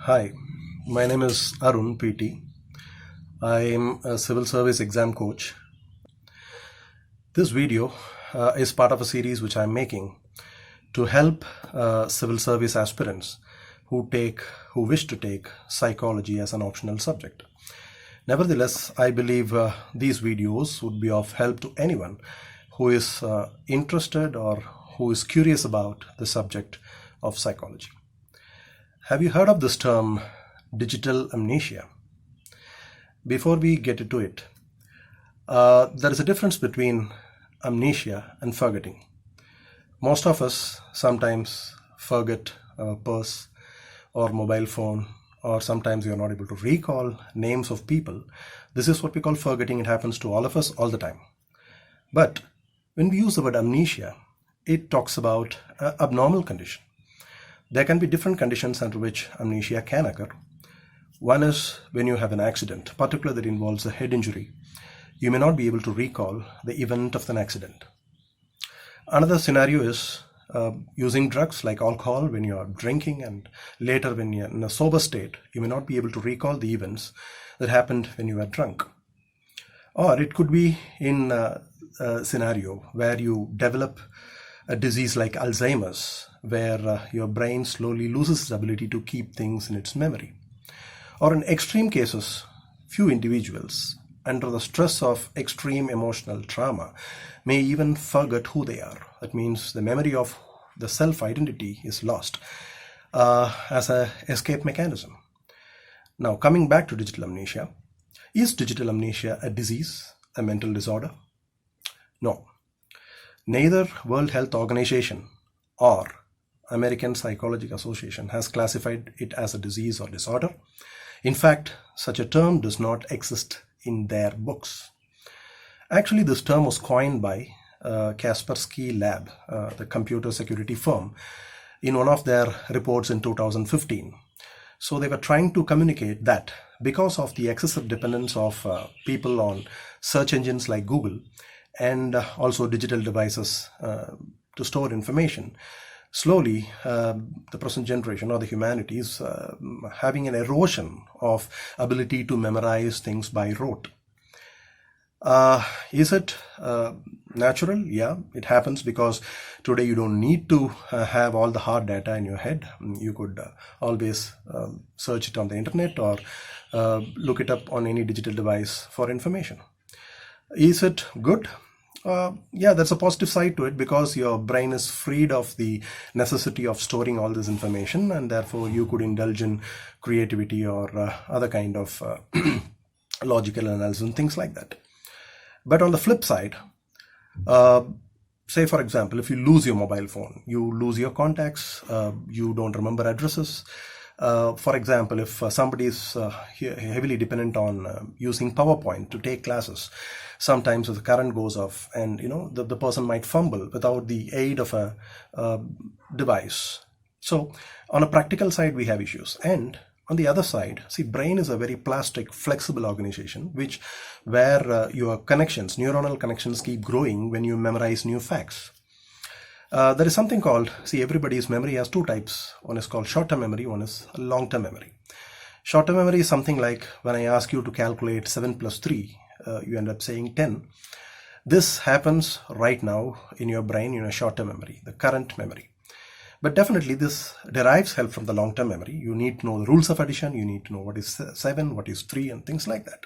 Hi, my name is Arun PT. I am a civil service exam coach. This video is part of a series which I am making to help civil service aspirants who wish to take psychology as an optional subject. Nevertheless, I believe these videos would be of help to anyone who is interested or who is curious about the subject of psychology. Have you heard of this term, digital amnesia? Before we get into it, there is a difference between amnesia and forgetting. Most of us sometimes forget a purse or mobile phone, or sometimes we are not able to recall names of people. This is what we call forgetting. It happens to all of us all the time. But when we use the word amnesia, it talks about an abnormal condition. There can be different conditions under which amnesia can occur. One is when you have an accident, particularly that involves a head injury. You may not be able to recall the event of an accident. Another scenario is using drugs like alcohol when you are drinking, and later when you're in a sober state, you may not be able to recall the events that happened when you were drunk. Or it could be in a scenario where you develop a disease like Alzheimer's, where your brain slowly loses its ability to keep things in its memory. Or in extreme cases, few individuals under the stress of extreme emotional trauma may even forget who they are. That means the memory of the self-identity is lost as an escape mechanism. Now, coming back to digital amnesia, is digital amnesia a disease, a mental disorder? No. Neither World Health Organization or American Psychological Association has classified it as a disease or disorder. In fact, such a term does not exist in their books. Actually, this term was coined by Kaspersky Lab, the computer security firm, in one of their reports in 2015. So they were trying to communicate that because of the excessive dependence of people on search engines like Google and also digital devices to store information, slowly the present generation or the humanity is having an erosion of ability to memorize things by rote. Is it natural? Yeah, it happens because today you don't need to have all the hard data in your head. You could always search it on the internet or look it up on any digital device for information. Is it good? Yeah, that's a positive side to it, because your brain is freed of the necessity of storing all this information, and therefore you could indulge in creativity or other kind of logical analysis and things like that. But on the flip side, say for example, if you lose your mobile phone, you lose your contacts, you don't remember addresses. For example, if somebody is heavily dependent on using PowerPoint to take classes, sometimes if the current goes off and the person might fumble without the aid of a device. So on a practical side, we have issues. And on the other side, see, brain is a very plastic, flexible organization, where your connections, neuronal connections, keep growing when you memorize new facts. There is something called, everybody's memory has two types. One is called short-term memory, one is long-term memory. Short-term memory is something like when I ask you to calculate 7 plus 3, you end up saying 10. This happens right now in your brain in a short-term memory, the current memory. But definitely this derives help from the long-term memory. You need to know the rules of addition, you need to know what is 7, what is 3, and things like that.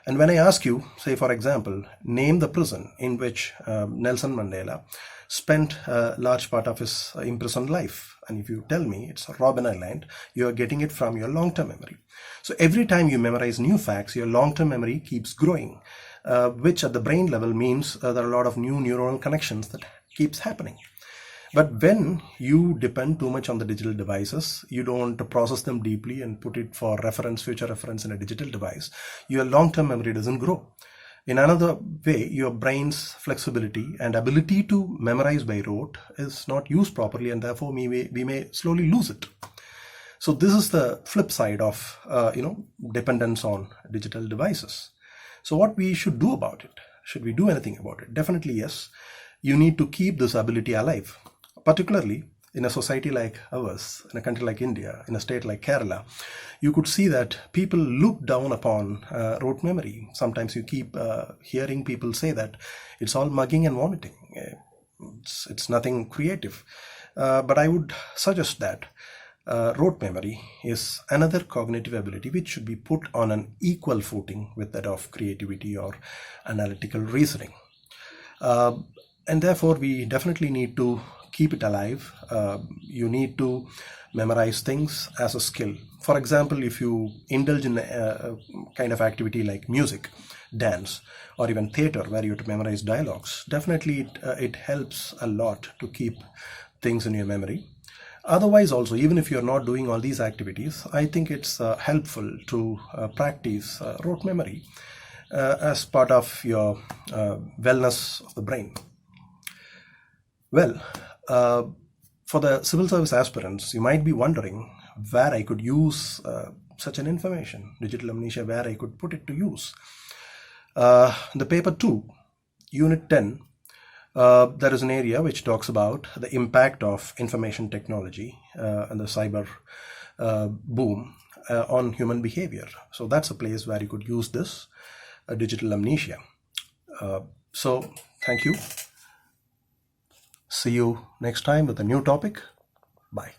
And when I ask you, say for example, name the prison in which Nelson Mandela spent a large part of his imprisoned life, and if you tell me it's Robben Island, you are getting it from your long-term memory. So every time you memorize new facts, your long-term memory keeps growing, which at the brain level means there are a lot of new neuronal connections that keeps happening. But when you depend too much on the digital devices, you don't process them deeply and put it for reference, future reference in a digital device, your long-term memory doesn't grow. In another way, your brain's flexibility and ability to memorize by rote is not used properly, and therefore we may slowly lose it. So this is the flip side of dependence on digital devices. So what we should do about it? Should we do anything about it? Definitely yes. You need to keep this ability alive. Particularly in a society like ours, in a country like India, in a state like Kerala, you could see that people look down upon rote memory. Sometimes you keep hearing people say that it's all mugging and vomiting. It's nothing creative. But I would suggest that rote memory is another cognitive ability which should be put on an equal footing with that of creativity or analytical reasoning. And therefore, we definitely need to keep it alive. You need to memorize things as a skill. For example, if you indulge in a kind of activity like music, dance, or even theater where you have to memorize dialogues, definitely it helps a lot to keep things in your memory. Otherwise also, even if you're not doing all these activities, I think it's helpful to practice rote memory as part of your wellness of the brain. Well, for the civil service aspirants, you might be wondering where I could use such an information, digital amnesia, where I could put it to use. The paper 2, unit 10, there is an area which talks about the impact of information technology and the cyber boom on human behavior. So that's a place where you could use this digital amnesia. So thank you. See you next time with a new topic. Bye.